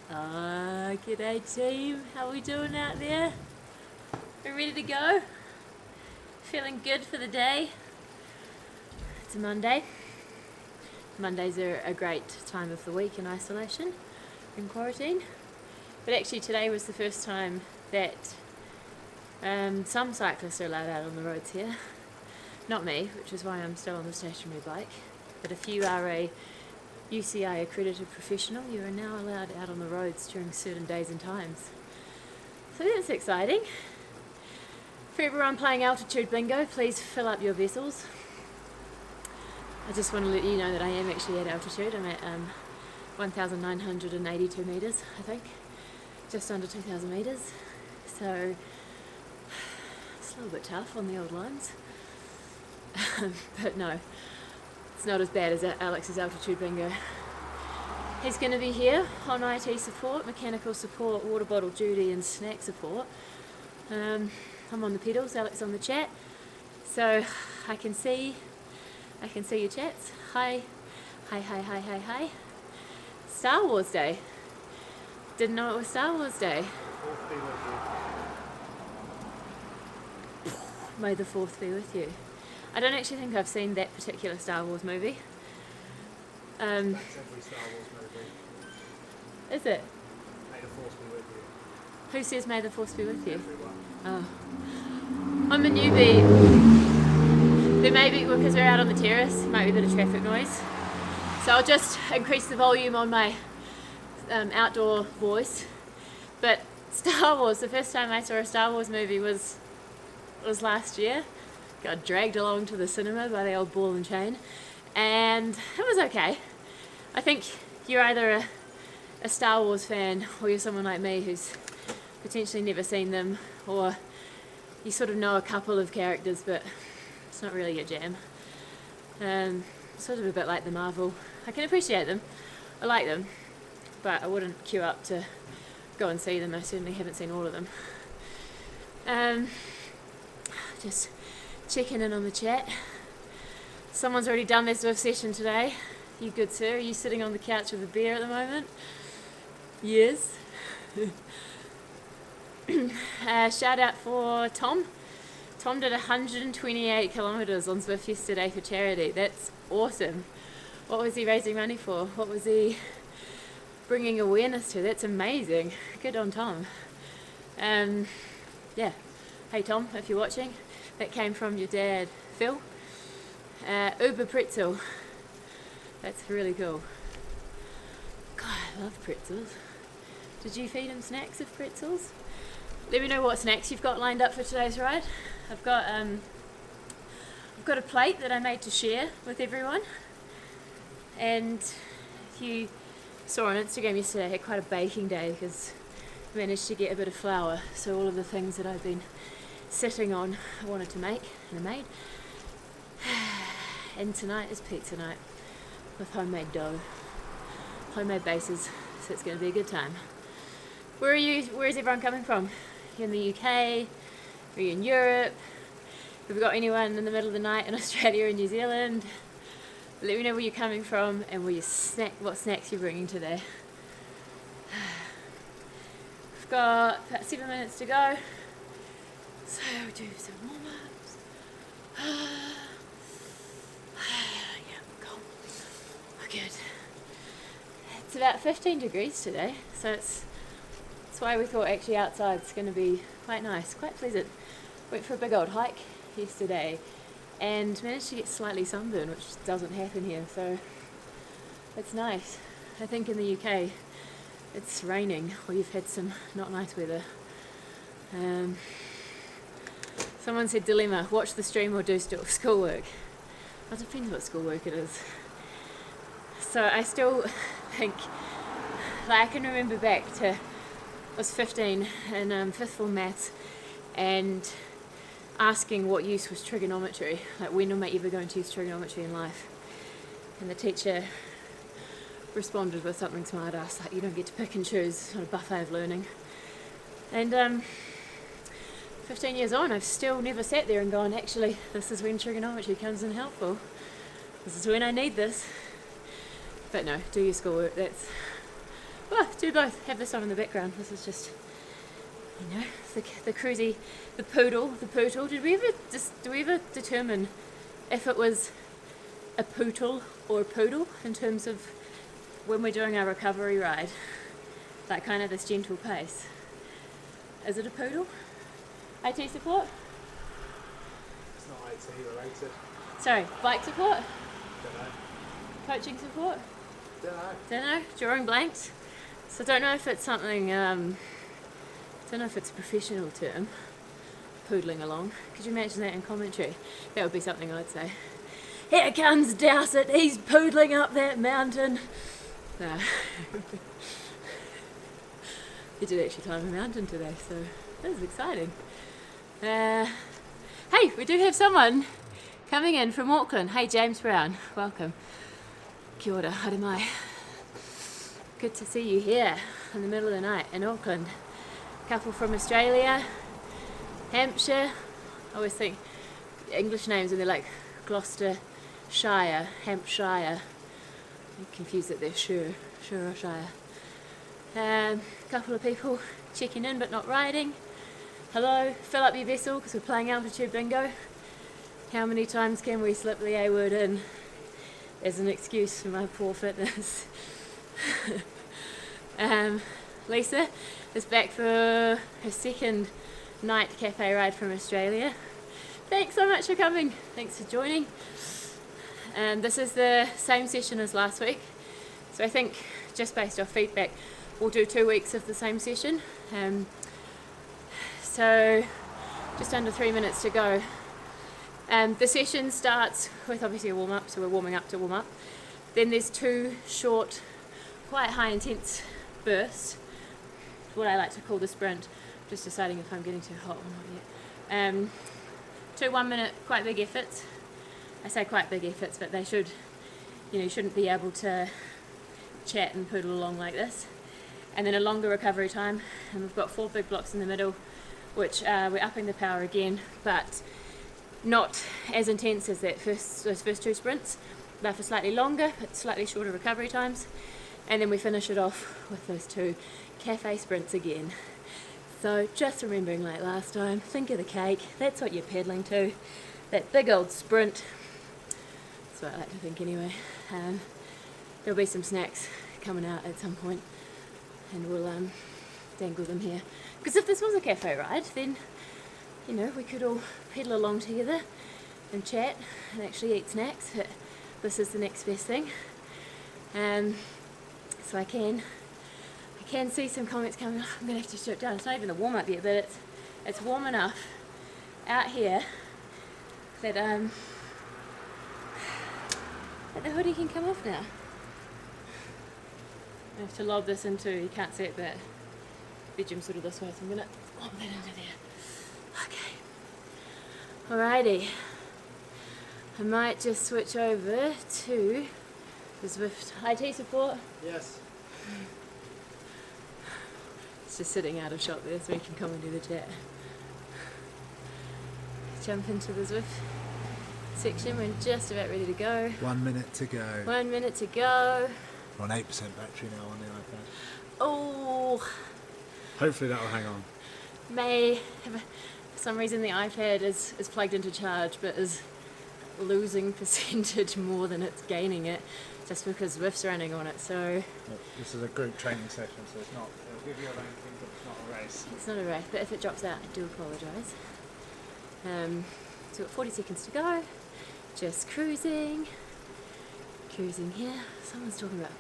happened? G'day team, how we doing out there? We ready to go? Feeling good for the day? It's a Monday. Mondays are a great time of the week in isolation, in quarantine. But actually today was the first time that some cyclists are allowed out on the roads here. Not me, which is why I'm still on the stationary bike. But if you are a UCI accredited professional, you are now allowed out on the roads during certain days and times. So that's exciting. For everyone playing altitude bingo, please fill up your vessels. I just want to let you know that I am actually at altitude. I'm at 1,982 metres, I think. Just under 2,000 metres. So it's a little bit tough on the old lines. But no, it's not as bad as Alex's altitude bingo. He's going to be here on IT support, mechanical support, water bottle duty and snack support. I'm on the pedals, Alex on the chat. So I can see your chats. Hi. Star Wars Day. Didn't know it was Star Wars Day. May the 4th be with you. I don't actually think I've seen that particular Star Wars movie. That's every Star Wars movie. Is it? May the Force be with you. Who says May the Force be with you? Everyone. Oh. I'm a newbie. There may be, because we're out on the terrace, might be a bit of traffic noise. So I'll just increase the volume on my outdoor voice. But Star Wars, the first time I saw a Star Wars movie was last year. Got dragged along to the cinema by the old ball and chain, and it was okay. I think you're either a Star Wars fan or you're someone like me who's potentially never seen them, or you sort of know a couple of characters but it's not really your jam. Sort of a bit like the Marvel. I can appreciate them, I like them, but I wouldn't queue up to go and see them. I certainly haven't seen all of them. Just checking in on the chat. Someone's already done their Zwift session today. You good sir? Are you sitting on the couch with a beer at the moment? Yes. Shout out for Tom. Tom did 128 kilometres on Zwift yesterday for charity. That's awesome. What was he raising money for? What was he bringing awareness to? That's amazing. Good on Tom. Yeah. Hey Tom, if you're watching, that came from your dad, Phil. Uber pretzel. That's really cool. God, I love pretzels. Did you feed him snacks of pretzels? Let me know what snacks you've got lined up for today's ride. I've got a plate that I made to share with everyone. And if you saw on Instagram yesterday, I had quite a baking day because I managed to get a bit of flour. So all of the things that I've been sitting on I wanted to make, and I made. And tonight is pizza night with homemade dough, homemade bases, so it's going to be a good time. Where is everyone coming from? You in the UK? Are you in Europe? Have we got anyone in the middle of the night in Australia and New Zealand? Let me know where you're coming from and what snacks you're bringing today. We've got about 7 minutes to go. So we'll do some warm-ups. Yeah, cool. We're good. It's about 15 degrees today, so that's why we thought actually outside's going to be quite nice, quite pleasant. Went for a big old hike yesterday and managed to get slightly sunburned, which doesn't happen here, so it's nice. I think in the UK it's raining, or you've had some not nice weather. Someone said dilemma, watch the stream or do schoolwork. Well, it depends what schoolwork it is. So I still think, like I can remember back to, I was 15 in 5th form maths and asking what use was trigonometry, like when am I ever going to use trigonometry in life? And the teacher responded with something smart ass, like you don't get to pick and choose, it's not a buffet of learning. And 15 years on, I've still never sat there and gone, actually, this is when trigonometry comes in helpful. This is when I need this. But no, do your schoolwork. That's, well, do both. Have this on in the background. This is just, you know, the cruisy, the poodle. Did we ever determine if it was a pootle or a poodle in terms of when we're doing our recovery ride? Like kind of this gentle pace. Is it a poodle? IT support? It's not IT related. Sorry, bike support? Don't know. Coaching support? Don't Don't know. Drawing blanks? So I don't know if it's something, don't know if it's a professional term, poodling along. Could you imagine that in commentary? That would be something I'd say. Here comes Dowsett, he's poodling up that mountain. No. He did actually climb a mountain today, so that was exciting. Hey, we do have someone coming in from Auckland. Hey, James Brown, welcome. Kia ora, haere mai. Good to see you here in the middle of the night in Auckland. Couple from Australia, Hampshire. I always think English names and they're like Gloucestershire, Hampshire. I'm confused that they're Shire or Shire. Couple of people checking in but not riding. Hello, fill up your vessel because we're playing altitude bingo. How many times can we slip the A word in as an excuse for my poor fitness? Lisa is back for her second night cafe ride from Australia. Thanks so much for coming. Thanks for joining. This is the same session as last week. So I think just based off feedback, we'll do 2 weeks of the same session. So just under 3 minutes to go. The session starts with obviously a warm-up, so we're warming up to warm up. Then there's 2 short, quite high intense bursts, what I like to call the sprint. Just deciding if I'm getting too hot or not yet. 2 1-minute quite big efforts. I say quite big efforts, but they should, you shouldn't be able to chat and poodle along like this. And then a longer recovery time, and we've got 4 big blocks in the middle, which we're upping the power again, but not as intense as those first 2 sprints. They're for slightly longer, but slightly shorter recovery times. And then we finish it off with those 2 cafe sprints again. So just remembering like last time, think of the cake, that's what you're pedaling to, that big old sprint. That's what I like to think anyway. There'll be some snacks coming out at some point, and we'll dangle them here. Because if this was a cafe ride, then we could all pedal along together and chat and actually eat snacks. But this is the next best thing. So I can see some comments coming. I'm gonna have to shut it down. It's not even a warm up yet, but it's warm enough out here that the hoodie can come off now. I have to lob this into, you can't see it, but bedroom's sort of this way, so I'm gonna lob that into there. Okay. Alrighty. I might just switch over to the Zwift IT support. Yes. It's just sitting out of shot there so we can come and do the chat. Jump into the Zwift section. We're just about ready to go. 1 minute to go. 1 minute to go. We're on 8% battery now on the iPad. Oh, Hopefully that will hang on. may have for some reason the iPad is plugged into charge but is losing percentage more than it's gaining it just because Zwift's running on it. So This is a group training session, so it's not. It'll give you a ranking, but it's not a race. it's not a race, but if it drops out, I do apologise. So we've got 40 seconds to go. Just cruising here. Someone's talking about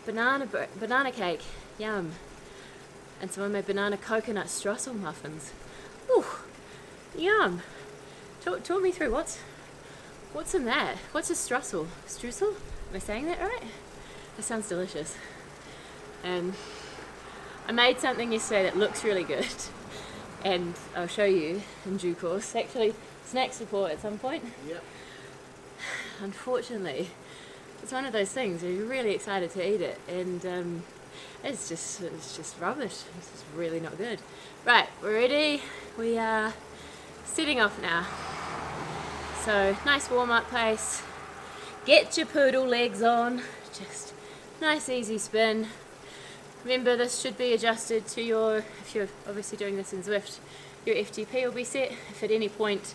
banana cake, yum. And someone made banana coconut streusel muffins. Ooh, yum. Talk me through what's in that? What's a streusel? Streusel? Am I saying that right? That sounds delicious. I made something yesterday that looks really good, and I'll show you in due course. Actually, snack support at some point. Yep. Unfortunately, it's one of those things where you're really excited to eat it, and it's just rubbish. It's just really not good. Right, we're ready. We are setting off now. So nice warm-up pace. Get your poodle legs on. Just nice easy spin. Remember, this should be adjusted to your, if you're obviously doing this in Zwift, your FTP will be set. If at any point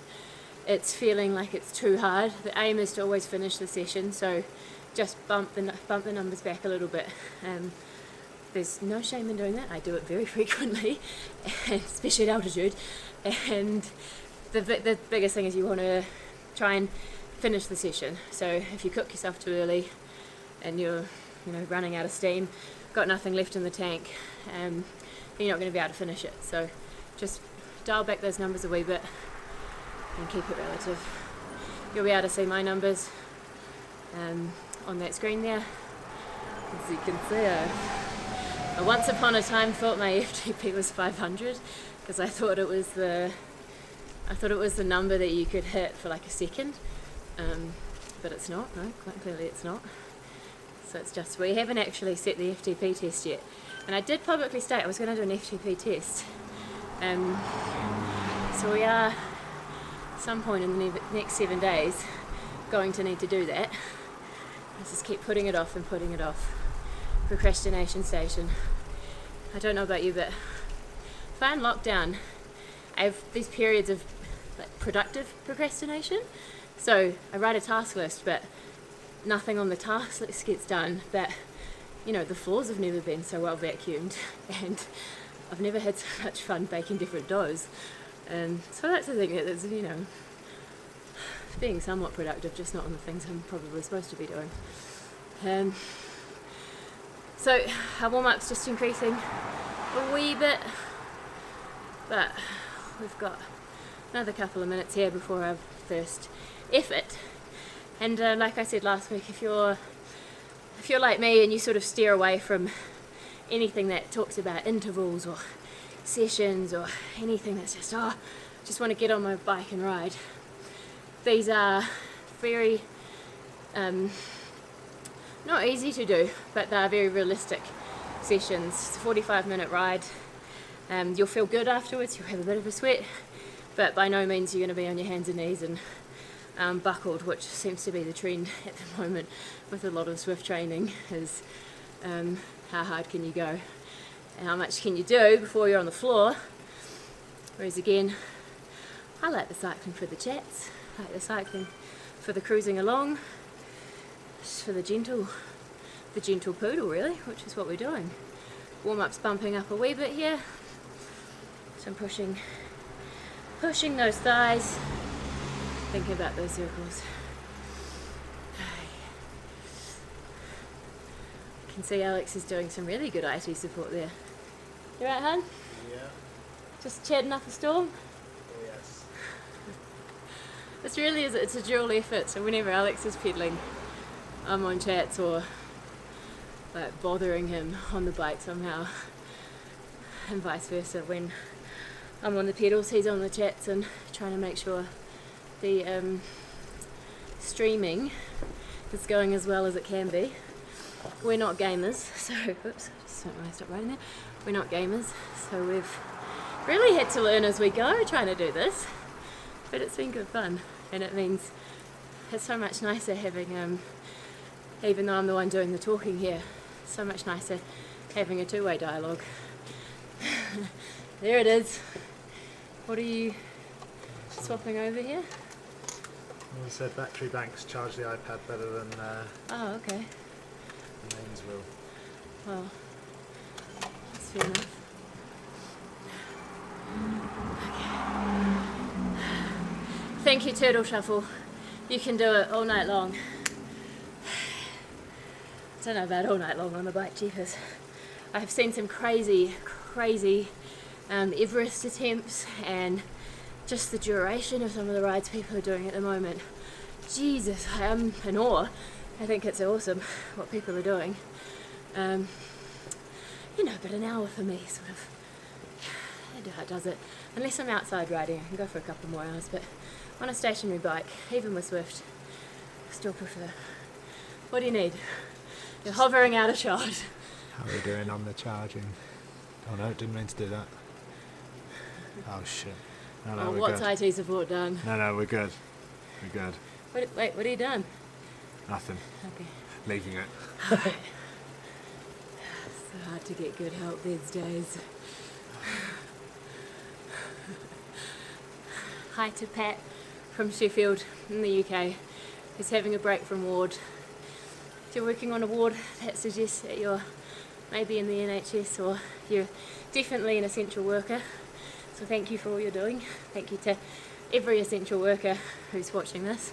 it's feeling like it's too hard, the aim is to always finish the session, so just bump the numbers back a little bit. There's no shame in doing that. I do it very frequently, especially at altitude. And the biggest thing is you want to try and finish the session. So if you cook yourself too early and you're running out of steam, got nothing left in the tank, you're not going to be able to finish it. So just dial back those numbers a wee bit and keep it relative. You'll be able to see my numbers on that screen there. As you can see, I once upon a time thought my FTP was 500 because I thought it was the number that you could hit for like a second, but it's not. No, quite clearly it's not. So it's just, we haven't actually set the FTP test yet, and I did publicly state I was going to do an FTP test. So we are, at some point in the next 7 days, going to need to do that. I just keep putting it off and putting it off. Procrastination station. I don't know about you, but if I'm in lockdown, I have these periods of like productive procrastination. So I write a task list, but nothing on the task list gets done. But the floors have never been so well vacuumed, and I've never had so much fun baking different doughs. So that's the thing, it's being somewhat productive, just not on the things I'm probably supposed to be doing. So our warm-up's just increasing a wee bit, but we've got another couple of minutes here before our first effort. And like I said last week, if you're like me and you sort of steer away from anything that talks about intervals or sessions or anything that's just want to get on my bike and ride, these are very not easy to do, but they're very realistic sessions. It's a 45-minute ride. You'll feel good afterwards, you'll have a bit of a sweat, but by no means you're going to be on your hands and knees and buckled, which seems to be the trend at the moment with a lot of Zwift training, is how hard can you go? How much can you do before you're on the floor? Whereas again, I like the cycling for the chats, I like the cycling for the cruising along, just for the gentle poodle really, which is what we're doing. Warm-up's bumping up a wee bit here, so I'm pushing those thighs, thinking about those circles. You can see Alex is doing some really good IT support there. You right, hun? Yeah. Just chatting up a storm? Oh, yes. This really is, it's a dual effort, so whenever Alex is pedaling, I'm on chats or like bothering him on the bike somehow, and vice versa. When I'm on the pedals, he's on the chats and trying to make sure the streaming is going as well as it can be. We're not gamers, so oops, just don't want to stop writing there. We're not gamers, so we've really had to learn as we go trying to do this, but it's been good fun, and it means it's so much nicer having even though I'm the one doing the talking here, so much nicer having a two-way dialogue. There it is. What are you swapping over here? We said battery banks charge the iPad better than Oh, okay. the mains will. Well, that's fair enough. Okay. Thank you, Turtle Shuffle. You can do it all night long. I don't know about all night long on the bike, jeepers. I've seen some crazy Everest attempts, and just the duration of some of the rides people are doing at the moment. Jesus, I am in awe. I think it's awesome what people are doing. But an hour for me, sort of, it does it. Unless I'm outside riding, I can go for a couple more hours, but on a stationary bike, even with Zwift, I still prefer. What do you need? You're hovering out of shot. How are we doing on the charging? Oh no, didn't mean to do that. Oh shit. No, Oh, we're what's good. IT support done? No, we're good. We're good. Wait, what have you done? Nothing. Okay. Leaving it. So hard to get good help these days. Hi to Pat from Sheffield in the UK, who's having a break from ward. If you're working on a ward, that suggests that you're maybe in the NHS or you're definitely an essential worker. So thank you for all you're doing. Thank you to every essential worker who's watching this.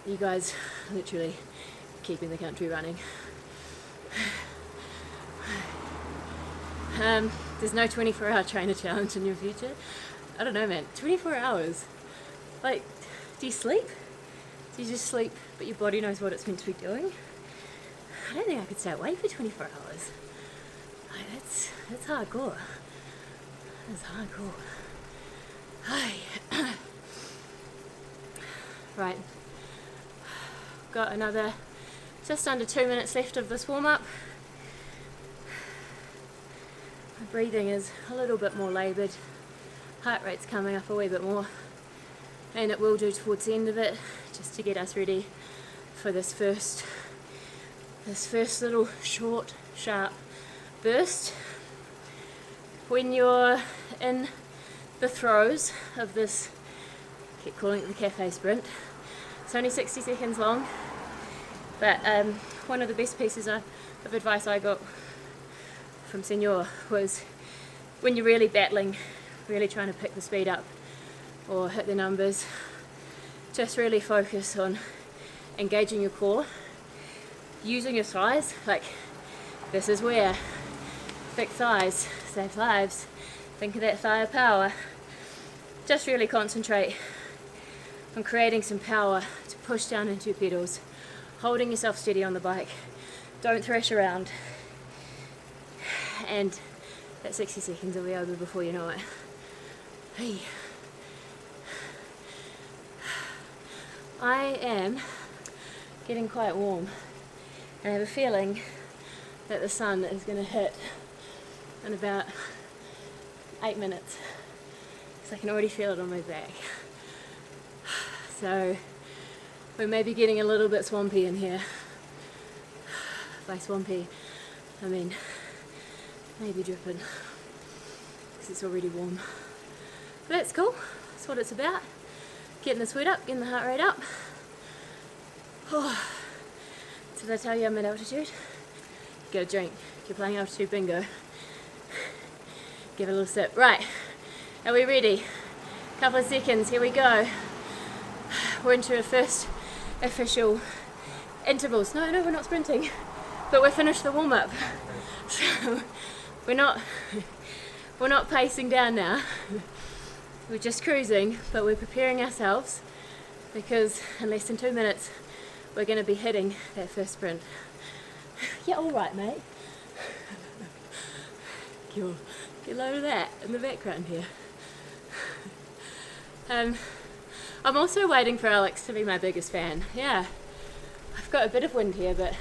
You guys are literally keeping the country running. There's no 24-hour trainer challenge in your future. I don't know, man. 24 hours. Like, do you sleep? Do you just sleep, but your body knows what it's meant to be doing? I don't think I could stay awake for 24 hours. Like, that's hardcore. That's hardcore. Hi. Right. Got another just under 2 minutes left of this warm-up. My breathing is a little bit more laboured. Heart rate's coming up a wee bit more. And it will do towards the end of it, just to get us ready for this first little short, sharp burst. When you're in the throes of this, I keep calling it the cafe sprint, it's only 60 seconds long, but one of the best pieces of advice I got from Senor was when you're really battling, really trying to pick the speed up or hit the numbers, just really focus on engaging your core, using your thighs, like this is where thick thighs save lives. Think of that thigh power. Just really concentrate on creating some power to push down into your pedals, holding yourself steady on the bike, don't thrash around, and that 60 seconds will be over before you know it. Hey. I am getting quite warm, and I have a feeling that the sun is going to hit in about 8 minutes, because I can already feel it on my back. So we may be getting a little bit swampy in here. By swampy, I mean maybe dripping, because it's already warm. But that's cool, that's what it's about. Getting the sweat up, getting the heart rate up. Oh. Did I tell you I'm at altitude? Get a drink. If you're playing altitude bingo, give it a little sip. Right, are we ready? Couple of seconds, here we go. We're into our first official intervals. No, we're not sprinting, but we're finished the warm-up. So we're not pacing down now. We're just cruising, but we're preparing ourselves, because in less than 2 minutes we're going to be hitting that first sprint. Yeah, all right, mate. Get a load of that in the background here. I'm also waiting for Alex to be my biggest fan. Yeah, I've got a bit of wind here, but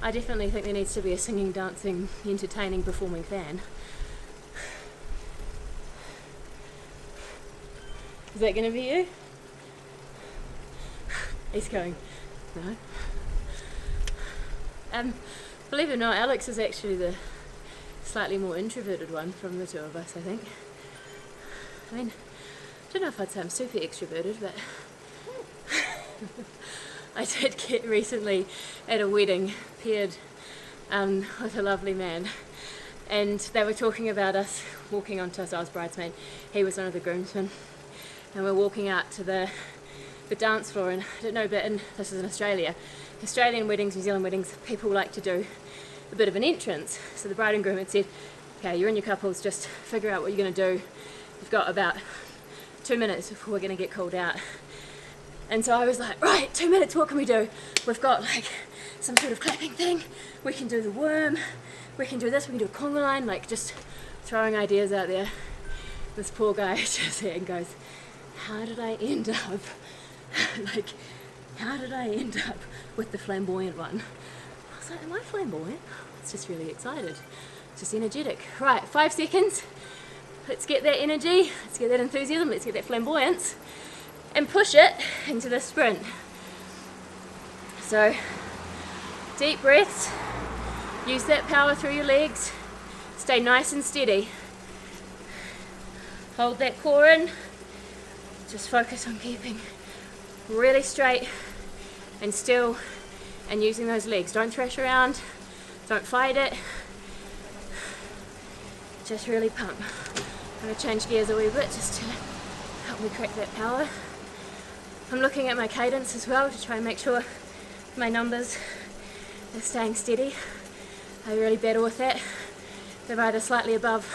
I definitely think there needs to be a singing, dancing, entertaining, performing fan. Is that going to be you? He's going, no. Believe it or not, Alex is actually the slightly more introverted one from the two of us, I think. I mean, I don't know if I'd say I'm super extroverted, but I did get recently at a wedding paired with a lovely man, and they were talking about us walking onto us. I was bridesmaid, he was one of the groomsmen. And we're walking out to the dance floor, and I don't know, but this is in Australia. Australian weddings, New Zealand weddings, people like to do a bit of an entrance. So the bride and groom had said, okay, you're in your couples, just figure out what you're going to do. You've got about 2 minutes before we're going to get called out. And so I was like, right, 2 minutes, what can we do? We've got like some sort of clapping thing, we can do the worm, we can do this, we can do a conga line, like just throwing ideas out there. This poor guy just sat and goes, how did I end up, how did I end up with the flamboyant one? I was like, am I flamboyant? It's just really excited, just energetic. Right, 5 seconds. Let's get that energy, let's get that enthusiasm, let's get that flamboyance and push it into the sprint. So deep breaths, use that power through your legs, stay nice and steady. Hold that core in, just focus on keeping really straight and still and using those legs. Don't thrash around, don't fight it, just really pump. I'm going to change gears a wee bit just to help me crack that power. I'm looking at my cadence as well to try and make sure my numbers are staying steady. I really battle with that. They're either slightly above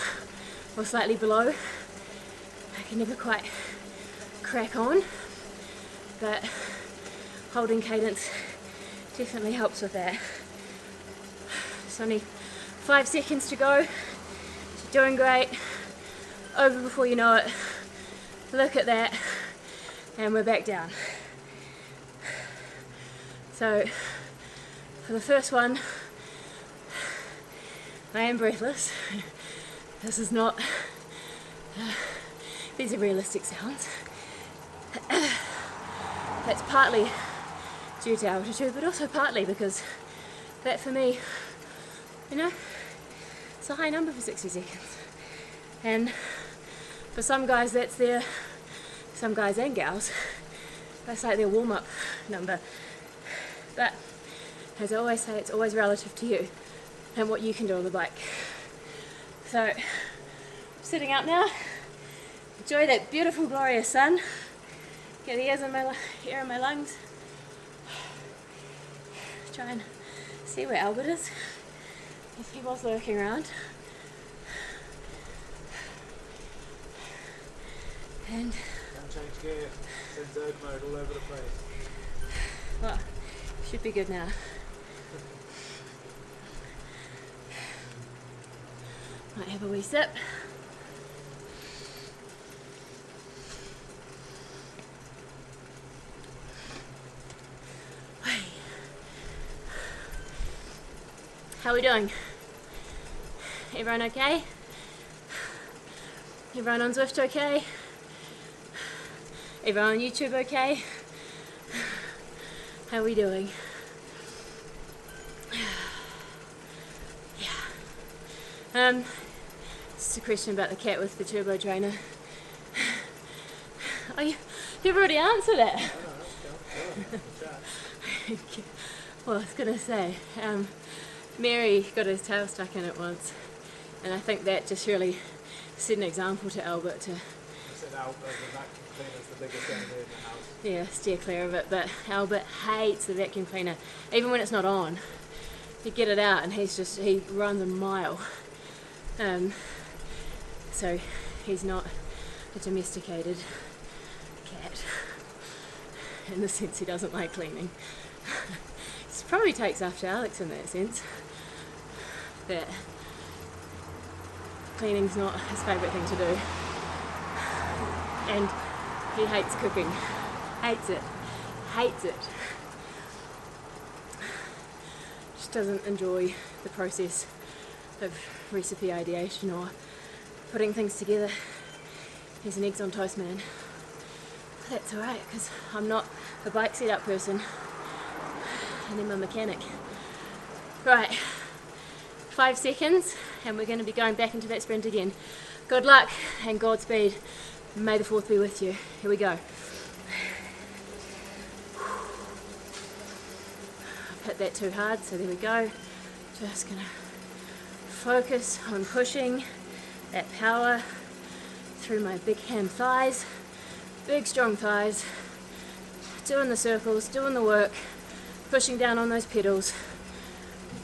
or slightly below. I can never quite crack on, but holding cadence definitely helps with that. It's only 5 seconds to go. You're doing great. Over before you know it. Look at that. And we're back down. So for the first one, I am breathless. This is not, these are realistic sounds. That's partly due to altitude, but also partly because that for me, you know, it's a high number for 60 seconds. And for some guys that's their, some guys and gals, that's like their warm-up number. But as I always say, it's always relative to you and what you can do on the bike. So I'm sitting up now, enjoy that beautiful glorious sun, get the air in my lungs, try and see where Albert is, if he was lurking around. And Don't change gear, send Zerg mode all over the place. well, should be good now. Might have a wee sip. How are we doing? Everyone okay? Everyone on Zwift okay? Everyone on YouTube okay? How are we doing? Yeah. Just a question about the cat with the turbo trainer. Oh, you've already answered it. Well, I was gonna say, Mary got his tail stuck in it once, and I think that just really set an example to Albert to. I said Albert, the vacuum cleaner's the biggest enemy in the house. Yeah, steer clear of it, but Albert hates the vacuum cleaner, even when it's not on. You get it out and he runs a mile. So he's not a domesticated cat, in the sense he doesn't like cleaning. He probably takes after Alex in that sense, that cleaning's not his favourite thing to do. And he hates cooking. Hates it. Just doesn't enjoy the process of recipe ideation or putting things together. He's an eggs on toast man. That's alright, because I'm not a bike setup person and I'm a mechanic. Right, 5 seconds and we're going to be going back into that sprint again. Good luck and Godspeed. May the 4th be with you. Here we go. I've hit that too hard, so there we go. Just gonna focus on pushing that power through my big ham thighs, big strong thighs, doing the circles, doing the work, pushing down on those pedals,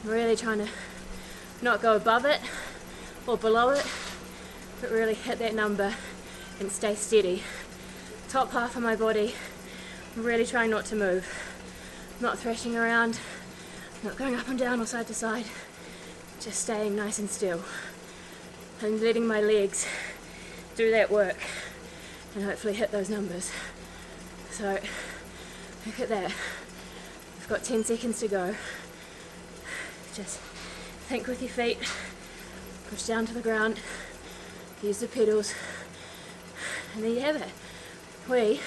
really trying to not go above it or below it, but really hit that number and stay steady. Top half of my body, I'm really trying not to move, not thrashing around, not going up and down or side to side, just staying nice and still and letting my legs do that work and hopefully hit those numbers. So look at that, we've got 10 seconds to go. Just think with your feet, push down to the ground, use the pedals, and there you have it. We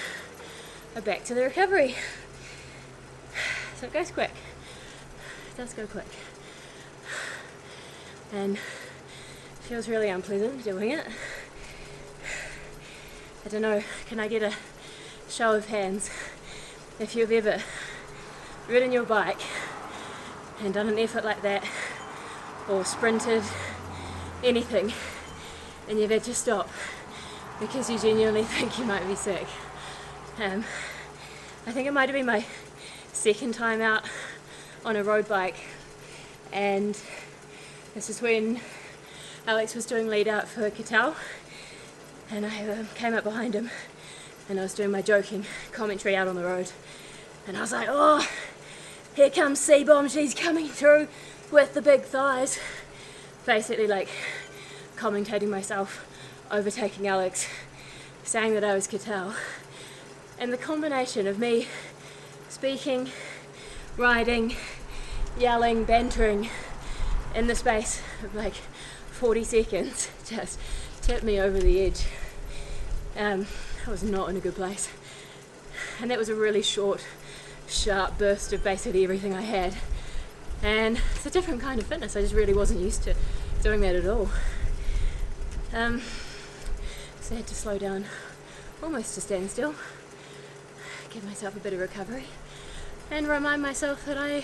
are back to the recovery. So it goes quick. It does go quick. And it feels really unpleasant doing it. I don't know, can I get a show of hands if you've ever ridden your bike and done an effort like that, or sprinted, anything, and you've had to stop because you genuinely think you might be sick. I think it might have been my second time out on a road bike, and this is when Alex was doing lead out for Cattell, and I came up behind him and I was doing my joking commentary out on the road, and I was like, oh, here comes C-Bomb, she's coming through with the big thighs. Basically like commentating myself overtaking Alex, saying that I was Cattell. And the combination of me speaking, riding, yelling, bantering in the space of like 40 seconds just tipped me over the edge. I was not in a good place. And that was a really short, sharp burst of basically everything I had. And it's a different kind of fitness. I just really wasn't used to doing that at all. So I had to slow down almost to stand still, give myself a bit of recovery, and remind myself that I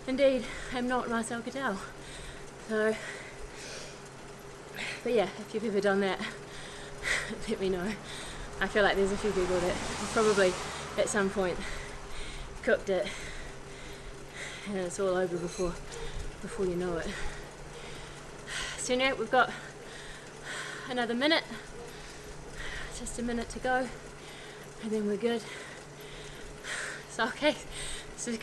indeed am not Marcel Cattell. So, but yeah, if you've ever done that, let me know. I feel like there's a few people that have probably at some point cooked it and it's all over before you know it. So now we've got another minute, just a minute to go, and then we're good. So okay, so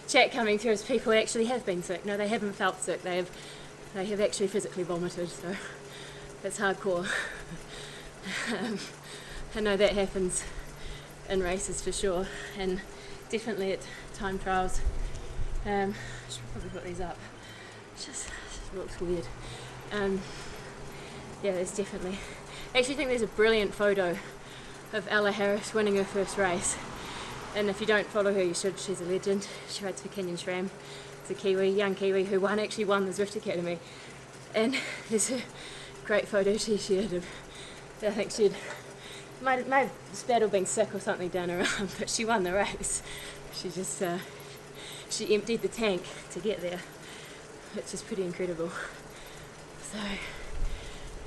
chat coming through as people actually have been sick. No, they haven't felt sick, they have actually physically vomited, so that's hardcore. I know that happens in races for sure, and definitely at time trials. I should probably put these up. It just looks weird. Yeah, there's definitely. I actually think there's a brilliant photo of Ella Harris winning her first race. And if you don't follow her, you should. She's a legend. She rides for Kenyan SRAM. It's a Kiwi, young Kiwi who actually won the Zwift Academy. And there's a great photo she shared of. I think she'd might have spattled being sick or something down her arm, but she won the race. She just she emptied the tank to get there, which is pretty incredible. So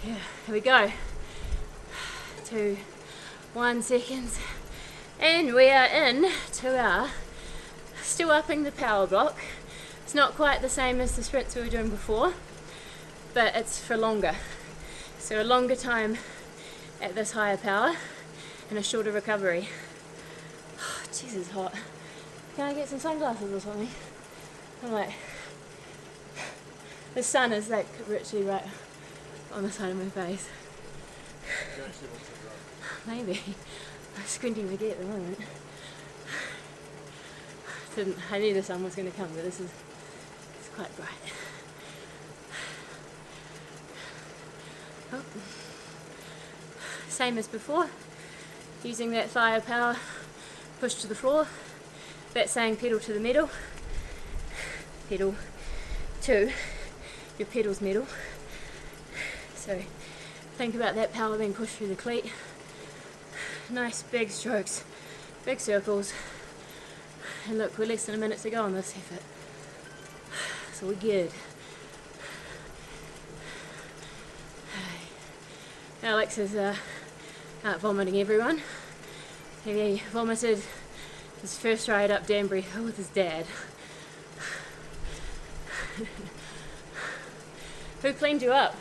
yeah, here we go. 2, 1 seconds, and we are in to our still upping the power block. It's not quite the same as the sprints we were doing before, but it's for longer. So a longer time at this higher power and a shorter recovery. Oh, jeez, it's hot. Can I get some sunglasses or something? I'm like, the sun is like literally right on the side of my face. Maybe. I'm squinting to get at the moment. I knew the sun was going to come, but it's quite bright. Oh. Same as before, using that thigh power, push to the floor. That's saying pedal to the metal, pedal to your pedal's metal. So think about that power being pushed through the cleat. Nice big strokes, big circles. And look, we're less than a minute to go on this effort. So we're good. Alex is out vomiting everyone. He vomited his first ride up Danbury Hill with his dad. Who cleaned you up?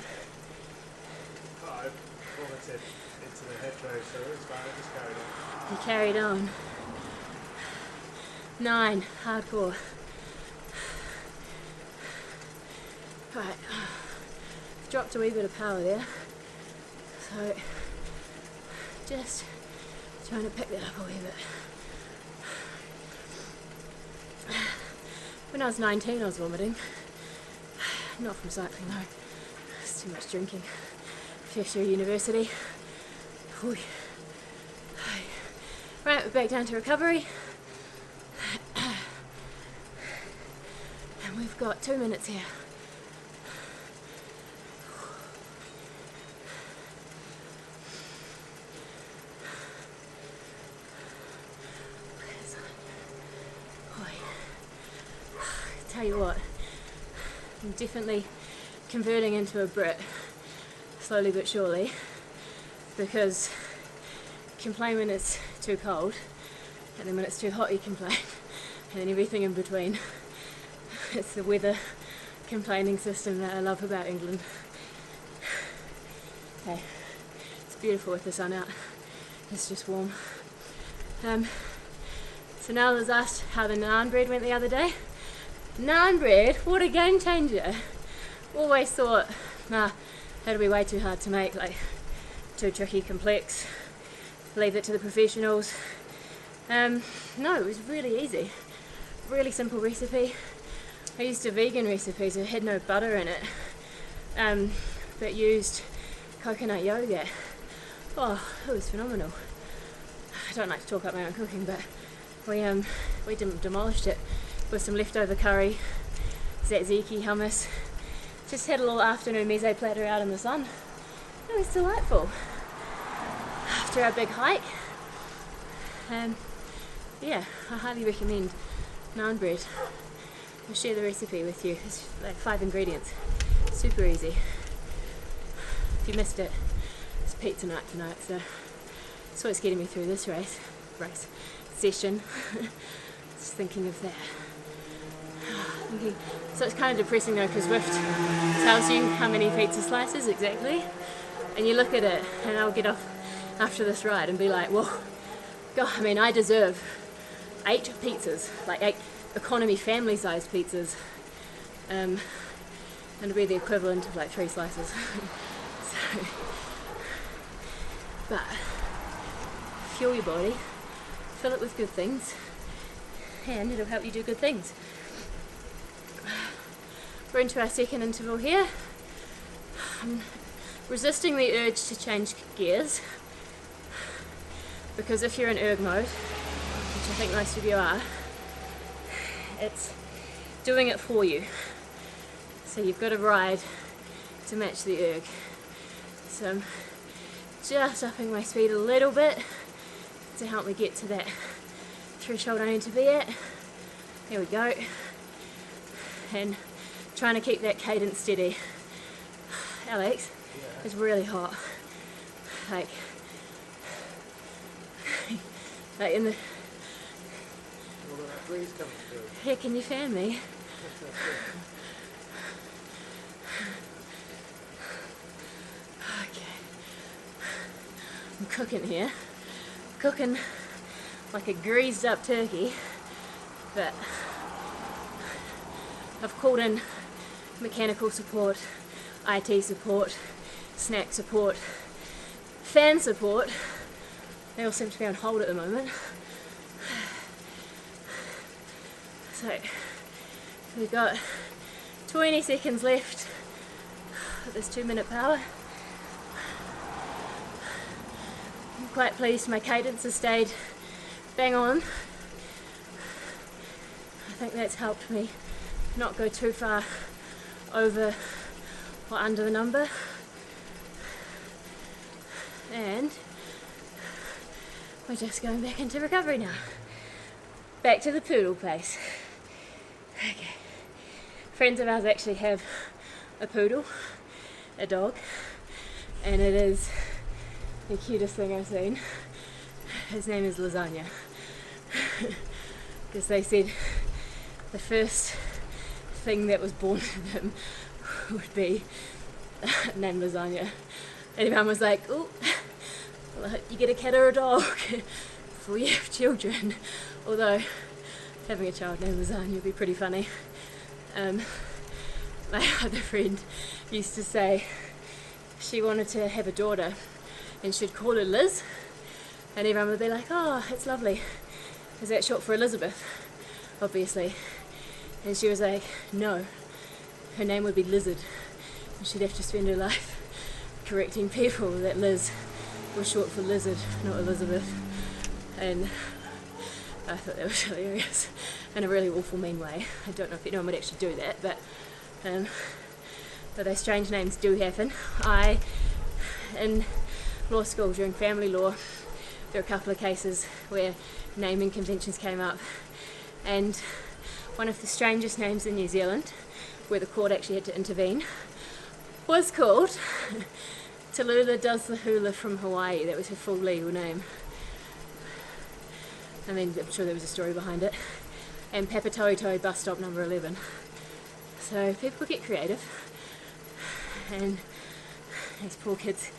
I vomited into the hedgerow, so it was fine, I just carried on. He carried on. 9, hardcore. Right, dropped a wee bit of power there. So, just trying to pick that up a wee bit. When I was 19, I was vomiting. Not from cycling though, it's too much drinking. first year of university. Whew. Right, we're back down to recovery. And we've got 2 minutes here. Tell you what, I'm definitely converting into a Brit, slowly but surely, because you complain when it's too cold, and then when it's too hot you complain, and then everything in between. It's the weather complaining system that I love about England. Okay, it's beautiful with the sun out, it's just warm. So now I was asked how the naan bread went the other day. Naan bread, what a game changer. Always thought, nah, that'll be way too hard to make, like too tricky, complex, leave it to the professionals. No, it was really easy, really simple recipe. I used a vegan recipe, so it had no butter in it, but used coconut yogurt. Oh, it was phenomenal. I don't like to talk about my own cooking, but we demolished it with some leftover curry, tzatziki, hummus. Just had a little afternoon meze platter out in the sun. It was delightful. After our big hike. Yeah, I highly recommend naan bread. I'll share the recipe with you. It's like 5 ingredients. Super easy. If you missed it, it's pizza night tonight, so that's what's getting me through this session. Just thinking of that. So it's kind of depressing though, because Swift tells you how many pizza slices exactly, and you look at it, and I'll get off after this ride and be like, well, God, I mean, I deserve 8 pizzas, like 8 economy family sized pizzas, and it'll be the equivalent of like 3 slices. So, but fuel your body, fill it with good things, and it'll help you do good things. We're into our second interval here. I'm resisting the urge to change gears, because if you're in erg mode, which I think most of you are, it's doing it for you. So you've got to ride to match the erg. So I'm just upping my speed a little bit to help me get to that threshold I need to be at. There we go. And trying to keep that cadence steady. Alex, yeah. It's really hot. Like in the... Well, that breeze coming through. Here, can you fan me? Okay. I'm cooking here. Cooking like a greased up turkey, but I've called in mechanical support, IT support, snack support, fan support. They all seem to be on hold at the moment. So we've got 20 seconds left at this 2-minute power. I'm quite pleased my cadence has stayed bang on. I think that's helped me not go too far over or under the number. And we're just going back into recovery now. Back to the poodle pace. Okay. Friends of ours actually have a poodle, a dog, and it is the cutest thing I've seen. His name is Lasagna. Because they said the first thing that was born to them would be named Lasagna. And everyone was like, oh, well, you get a cat or a dog before you have children. Although having a child named Lasagna would be pretty funny. My other friend used to say she wanted to have a daughter and she'd call her Liz, and everyone would be like, oh, it's lovely. Is that short for Elizabeth? Obviously. And she was like, no, her name would be Lizard, and she'd have to spend her life correcting people that Liz was short for lizard, not Elizabeth, and I thought that was hilarious in a really awful mean way. I don't know if anyone would actually do that, but those strange names do happen. In law school during family law, there were a couple of cases where naming conventions came up, and one of the strangest names in New Zealand, where the court actually had to intervene, was called Tallulah Does the Hula from Hawaii. That was her full legal name. I mean, I'm sure there was a story behind it. And Papatoetoe bus stop number 11. So people get creative, and these poor kids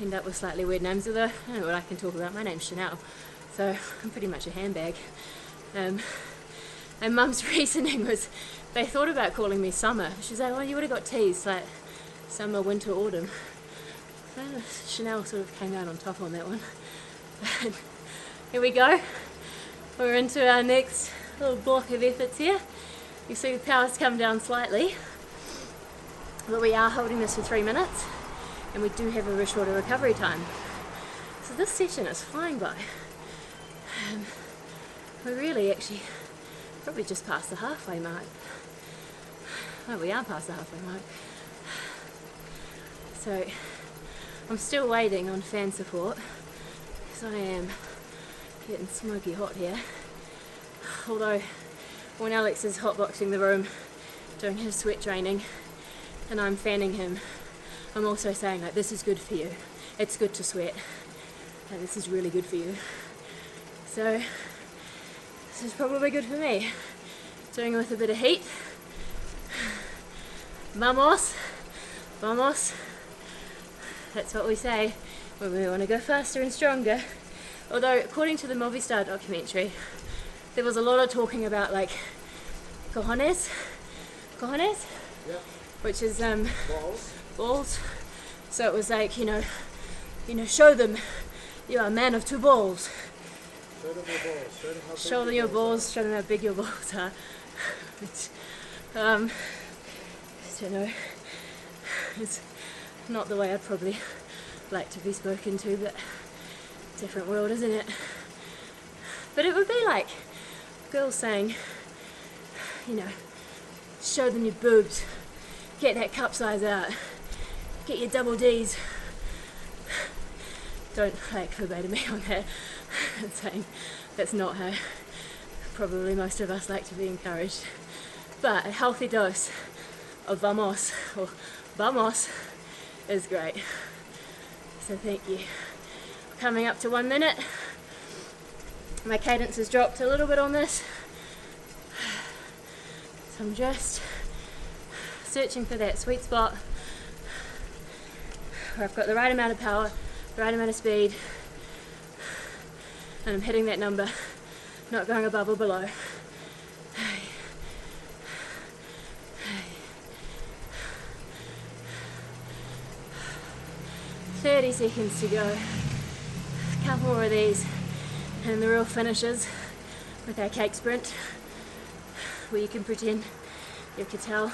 end up with slightly weird names. Although I don't know what I can talk about. My name's Chanel, so I'm pretty much a handbag. And Mum's reasoning was they thought about calling me Summer. She's like, well, you would have got teased like summer, winter, autumn. So Chanel sort of came out on top on that one. Here we go. We're into our next little block of efforts here. You see the power's come down slightly, but we are holding this for 3 minutes, and we do have a shorter recovery time. So this session is flying by. We're really actually probably just past the halfway mark. Oh, we are past the halfway mark. So I'm still waiting on fan support because I am getting smoky hot here. Although when Alex is hotboxing the room doing his sweat training and I'm fanning him, I'm also saying like, this is good for you. It's good to sweat. And this is really good for you. So this is probably good for me. Doing it with a bit of heat. Vamos. Vamos. That's what we say when we want to go faster and stronger. Although, according to the Movistar documentary, there was a lot of talking about like cojones, Yep. which is Balls. balls. So it was like, you know, show them you are a man of two balls. Show them your balls. Show them how big Show them your balls. Show them how big your balls are. Which, I don't know. It's not the way I'd probably like to be spoken to, but different world, isn't it? But it would be like girls saying, you know, show them your boobs, get that cup size out, get your double D's. Don't like verbatim me on that. I'm saying that's not how probably most of us like to be encouraged. But a healthy dose of vamos or vamos is great. So thank you. Coming up to 1 minute. My cadence has dropped a little bit on this. So I'm just searching for that sweet spot where I've got the right amount of power, the right amount of speed, and I'm hitting that number, not going above or below. 30 seconds to go. A couple more of these, and the real finishes with our cake sprint, where you can pretend you could tell,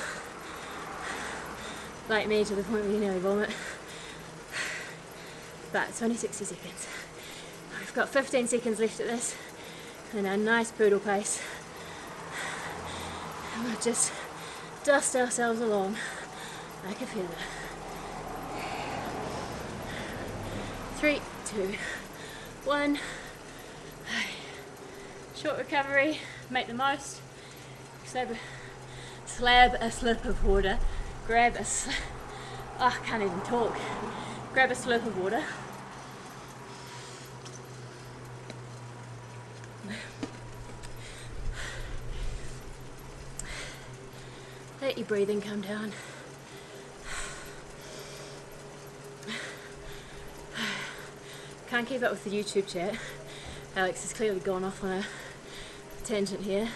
like me, to the point where you nearly vomit. But it's only 60 seconds. We've got 15 seconds left at this, and a nice poodle pace. And we'll just dust ourselves along like a feather. 3, 2, 1. Short recovery, make the most. Slab a slip of water. Grab a I can't even talk. Grab a slip of water. Let your breathing come down. Can't keep up with the YouTube chat. Alex has clearly gone off on a tangent here.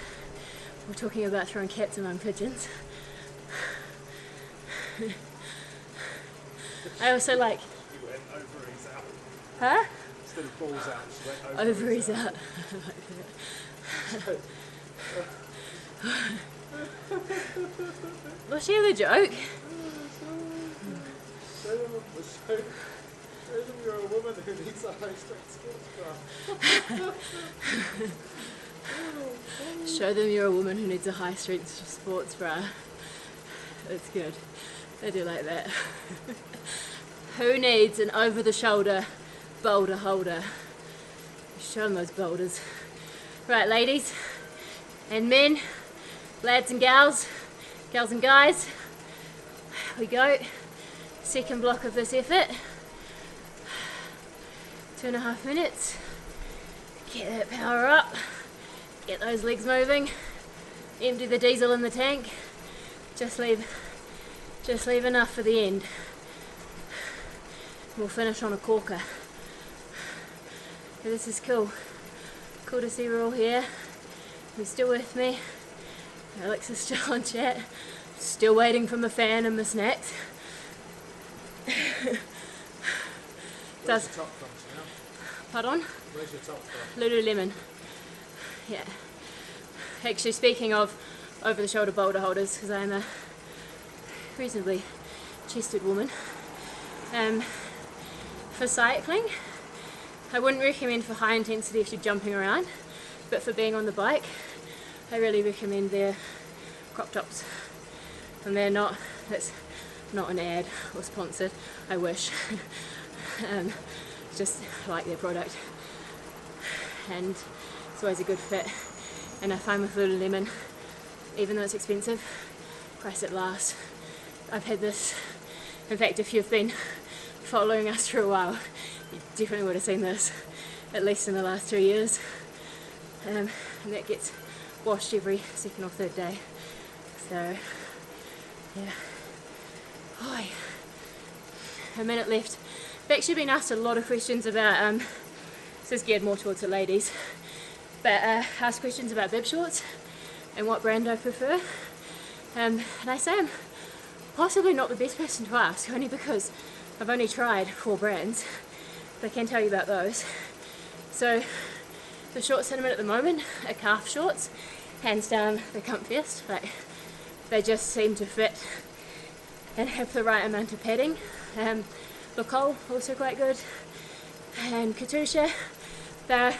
We're talking about throwing cats among pigeons. I also like... You went ovaries out. Huh? Instead of balls out, she went Ovaries out. Was she the joke? Show Show them you're a woman who needs a high-strength sports bra. Show them you're a woman who needs a high-strength sports bra. That's good. I do like that. Who needs an over-the-shoulder boulder holder? Show them those boulders. Right, ladies and men, lads and gals, gals and guys, we go. Second block of this effort. 2.5 minutes. Get that power up. Get those legs moving. Empty the diesel in the tank. Just leave enough for the end. We'll finish on a corker. So this is cool. Cool to see we're all here. You're still with me. Alex is still on chat. Still waiting for my fan and my snacks. Where's your top from, Sam? Pardon? Where's your top from? Lululemon. Yeah. Actually, speaking of over-the-shoulder boulder holders, because I'm a reasonably chested woman, for cycling, I wouldn't recommend for high intensity if you're jumping around, but for being on the bike, I really recommend their crop tops. And they're not, that's not an ad or sponsored, I wish. Just like their product. And it's always a good fit. And I find with Lululemon, even though it's expensive, price it last. I've had this, in fact, if you've been following us for a while, you definitely would have seen this, at least in the last 2 years. And that gets washed every second or third day. So, yeah. Oh, a minute left. I've actually been asked a lot of questions about, this is geared more towards the ladies, but asked questions about bib shorts and what brand I prefer. And I say I'm possibly not the best person to ask, only because I've only tried 4 brands, but I can tell you about those. So the shorts that I'm in at the moment are calf shorts, hands down the comfiest. Like, they just seem to fit and have the right amount of padding. Locole, also quite good. And Katusha, their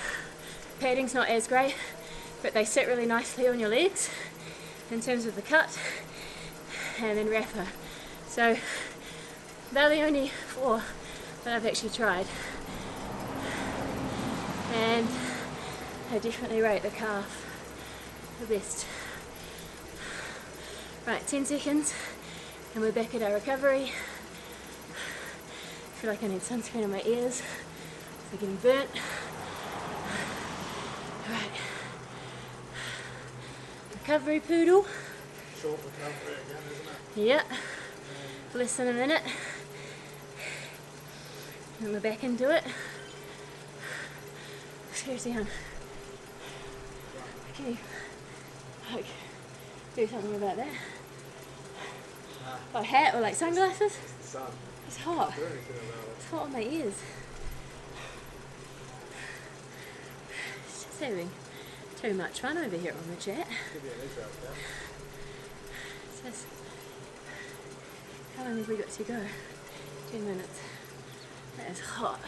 padding's not as great, but they sit really nicely on your legs in terms of the cut. And then Rapper. So they're the only 4 that I've actually tried. And I definitely rate the calf the best. Right, 10 seconds and we're back at our recovery. I feel like I need sunscreen on my ears. They're getting burnt. Right. Recovery poodle. Short recovery again, isn't it? Yeah. Less than a minute. And we're back into it. Seriously, hon. Can you like do something about that? Or a hat or like sunglasses? It's the sun. It's hot. Do anything about it. It's hot on my ears. It's just having too much fun over here on the chat. Give you an Israel cap. It's just, how long have we got to go? 10 minutes. That is hot.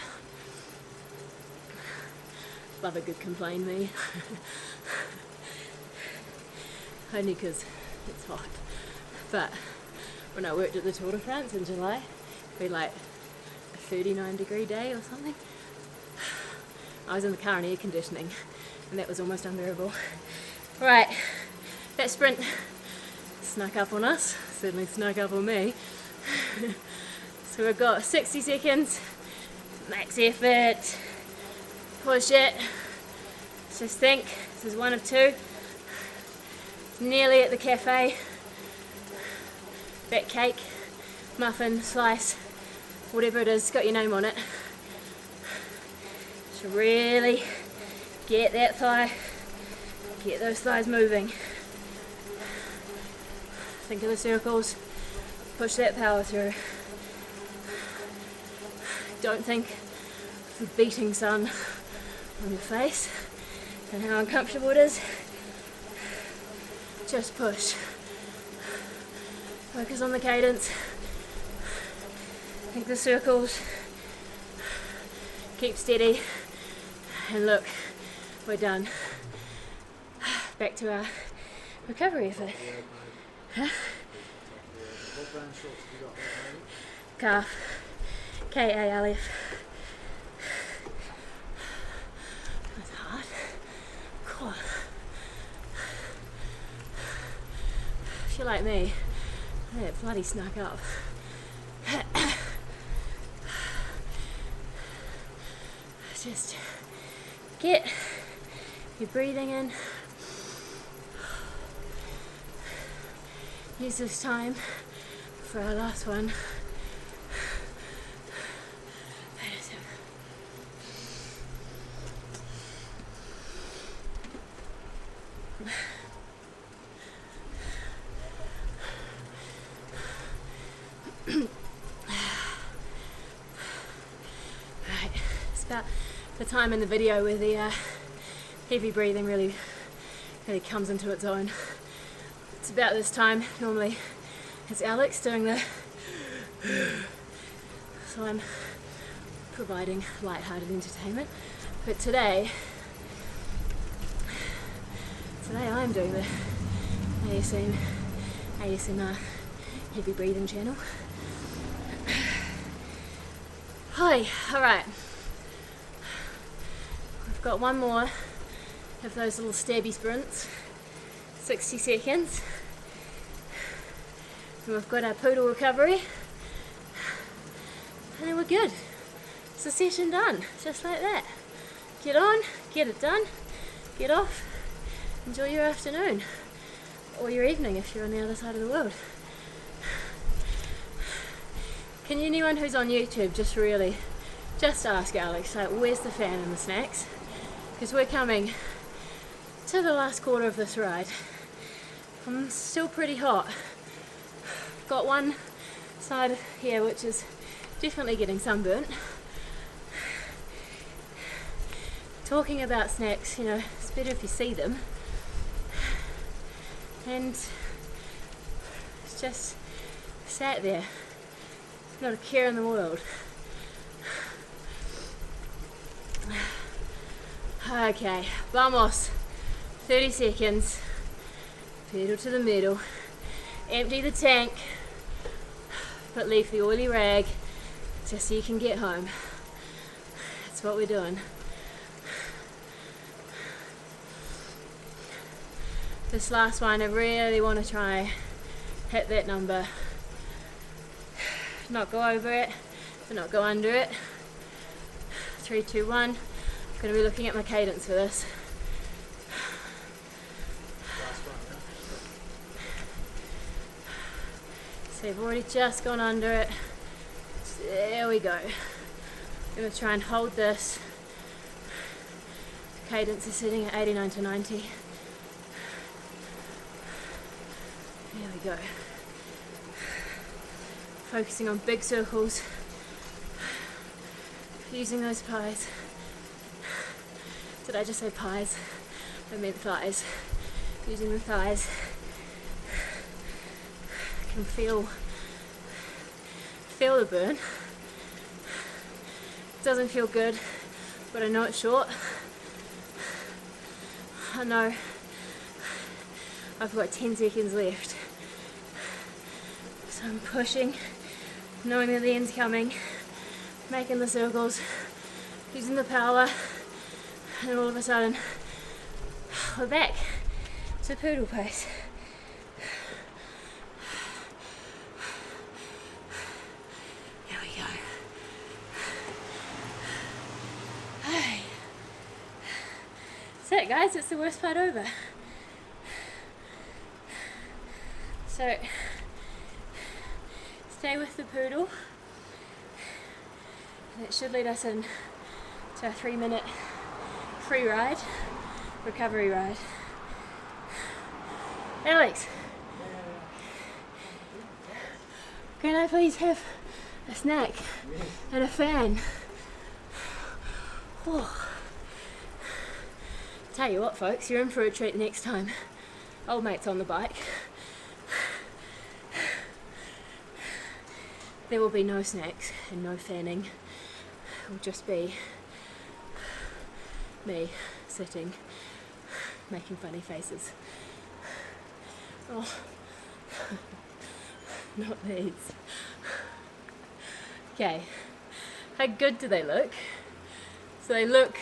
Love a good complain me. Only because it's hot. But when I worked at the Tour de France in July, we like a 39-degree day or something. I was in the car in air conditioning and that was almost unbearable. Right, that sprint snuck up on us, certainly snuck up on me. So we've got 60 seconds, max effort, push it. Just think, this is one of 2. Nearly at the cafe. That cake, muffin, slice, whatever it is, got your name on it. So really get that thigh, get those thighs moving. Think of the circles, push that power through. Don't think of the beating sun on your face and how uncomfortable it is. Just push. Focus on the cadence Make the circles, keep steady, and look, we're done. Back to our recovery effort. Huh? What brand shorts have you got there, maybe? Calf, K-A-L-F. That's hard. Cool. If you're like me, yeah, bloody snuck up. Just get your breathing in. Use this time for our last one. Right, it's about the time in the video where the heavy breathing really comes into its own. It's about this time. Normally it's Alex doing the, so I'm providing light-hearted entertainment, but today I'm doing the ASMR heavy breathing channel. Hi, alright. We've got one more of those little stabby sprints, 60 seconds. And we've got our poodle recovery. And then we're good. It's a session done, just like that. Get on, get it done, get off, enjoy your afternoon. Or your evening if you're on the other side of the world. Can anyone who's on YouTube just ask Alex, like, where's the fan and the snacks? Because we're coming to the last quarter of this ride. I'm still pretty hot. Got one side here which is definitely getting sunburnt. Talking about snacks, you know, it's better if you see them. And it's just sat there. Not a care in the world. Okay, vamos. 30 seconds. Pedal to the middle. Empty the tank. But leave the oily rag just so you can get home. That's what we're doing. This last one, I really want to try hit that number. Not go over it, but not go under it. 3, 2, 1. I'm going to be looking at my cadence for this. So you've already just gone under it. There we go. I'm going to try and hold this. Cadence is sitting at 89 to 90. There we go. Focusing on big circles. Using those pies. Did I just say pies? I meant thighs. Using the thighs. I can feel the burn. It doesn't feel good, but I know it's short. I know I've got 10 seconds left. So I'm pushing, knowing that the end's coming, making the circles, using the power, and then all of a sudden we're back to poodle pace. Here we go. Hey. That's it, guys, it's the worst part over. So stay with the poodle, and it should lead us in to a 3-minute free ride, recovery ride. Alex, can I please have a snack and a fan? Oh. Tell you what, folks, you're in for a treat next time. Old mate's on the bike. there will be no snacks and no fanning. It will just be me sitting, making funny faces. Oh, not these. Okay, how good do they look? So they look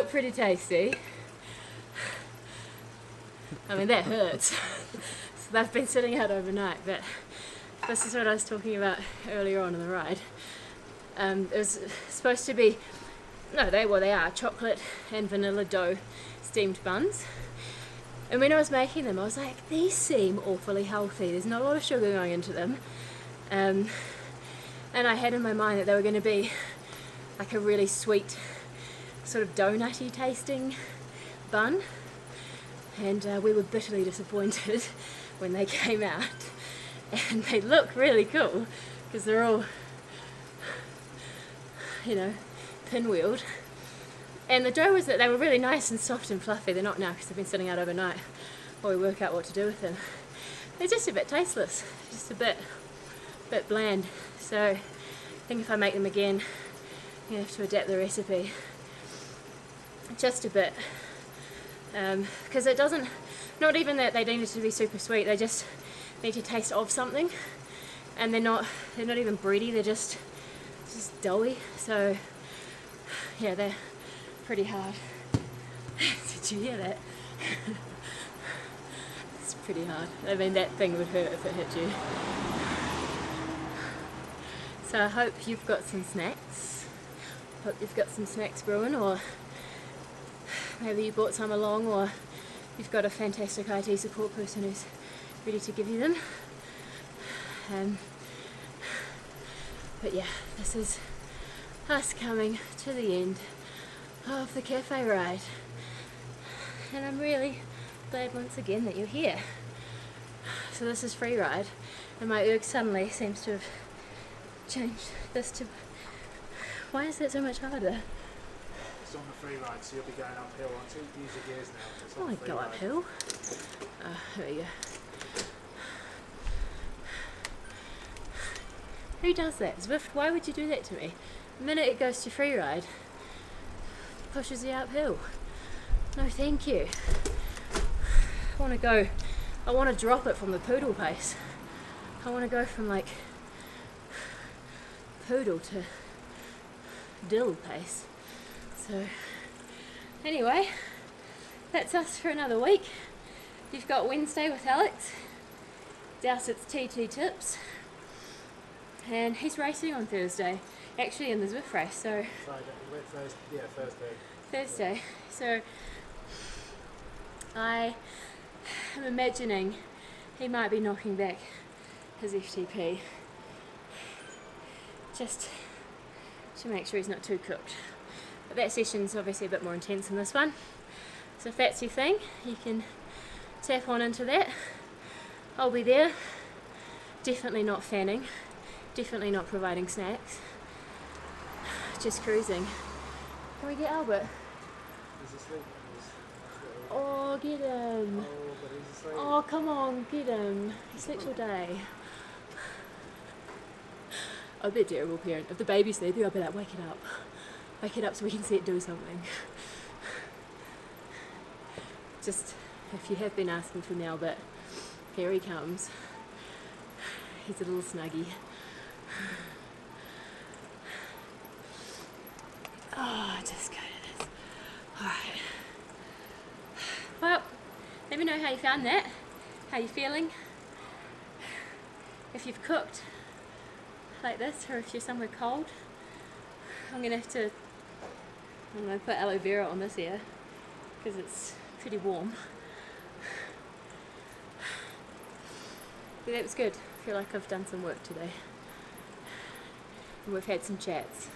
pretty tasty. I mean, that hurts. So they've been sitting out overnight, but this is what I was talking about earlier on in the ride. It was supposed to be, no, they are chocolate and vanilla dough steamed buns. And when I was making them, I was like, these seem awfully healthy. There's not a lot of sugar going into them. And I had in my mind that they were going to be like a really sweet, sort of donutty tasting bun. And we were bitterly disappointed when they came out. And they look really cool because they're all, you know, pinwheeled. And the joy was that they were really nice and soft and fluffy. They're not now because they've been sitting out overnight while we work out what to do with them. They're just a bit tasteless, just a bit bland. So I think if I make them again, you have to adapt the recipe just a bit. Because it doesn't, not even that they needed to be super sweet, they just need to taste of something. And they're not even bready, they're just doughy. So yeah, they're pretty hard. Did you hear that? It's pretty hard. I mean, that thing would hurt if it hit you. So I hope you've got some snacks. Hope you've got some snacks brewing, or maybe you brought some along, or you've got a fantastic IT support person who's ready to give you them. But yeah, this is us coming to the end of the cafe ride. And I'm really glad once again that you're here. So this is free ride, and my erg suddenly seems to have changed this to... Why is that so much harder? It's on the free ride, so you'll be going uphill. Once you use your gears now. It's Oh, on I the free go ride. uphill. There we go. Who does that? Zwift, why would you do that to me? The minute it goes to free ride, it pushes you uphill. No, thank you. I want to drop it from the poodle pace. I want to go from like poodle to dill pace. So anyway, that's us for another week. You've got Wednesday with Alex, Dowsett's TT tips, and he's racing on Thursday, actually in the Zwift race. So Friday, Thursday. Thursday. So I am imagining he might be knocking back his FTP just to make sure he's not too cooked. But that session's obviously a bit more intense than this one. So if that's your thing, you can tap on into that. I'll be there. Definitely not fanning. Definitely not providing snacks. Just cruising. Can we get Albert? He's asleep. Oh, get him. Oh, but he's asleep. Oh, come on, get him. He sleeps all day. I'll be a terrible parent. If the baby's sleeping, I'll be like, wake it up. Wake it up so we can see it do something. Just, if you have been asking for Albert, here he comes. He's a little snuggie. Oh, just go to this. Alright. Well, let me know how you found that. How you feeling? If you've cooked like this, or if you're somewhere cold, I'm gonna put aloe vera on this ear because it's pretty warm. But that was good. I feel like I've done some work today. And we've had some chats.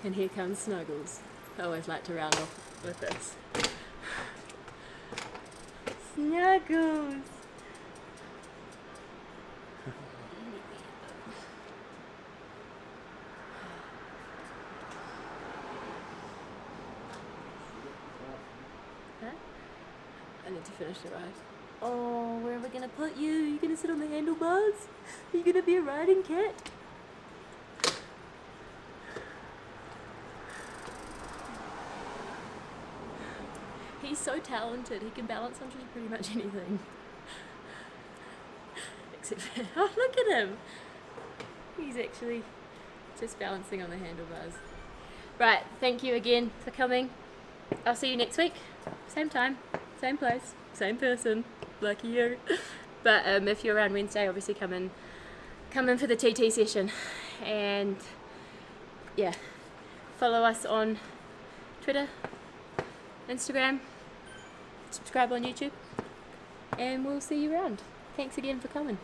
And here comes Snuggles. I always like to round off with this. Snuggles! Huh? I need to finish the ride. Oh, where are we gonna put you? Are you gonna sit on the handlebars? Are you gonna be a riding cat? He's so talented, he can balance on just pretty much anything. Except for, oh, look at him! He's actually just balancing on the handlebars. Right, thank you again for coming. I'll see you next week. Same time, same place, same person. Lucky you. But if you're around Wednesday, obviously come in for the TT session. And yeah, follow us on Twitter, Instagram, subscribe on YouTube, and we'll see you around. Thanks again for coming.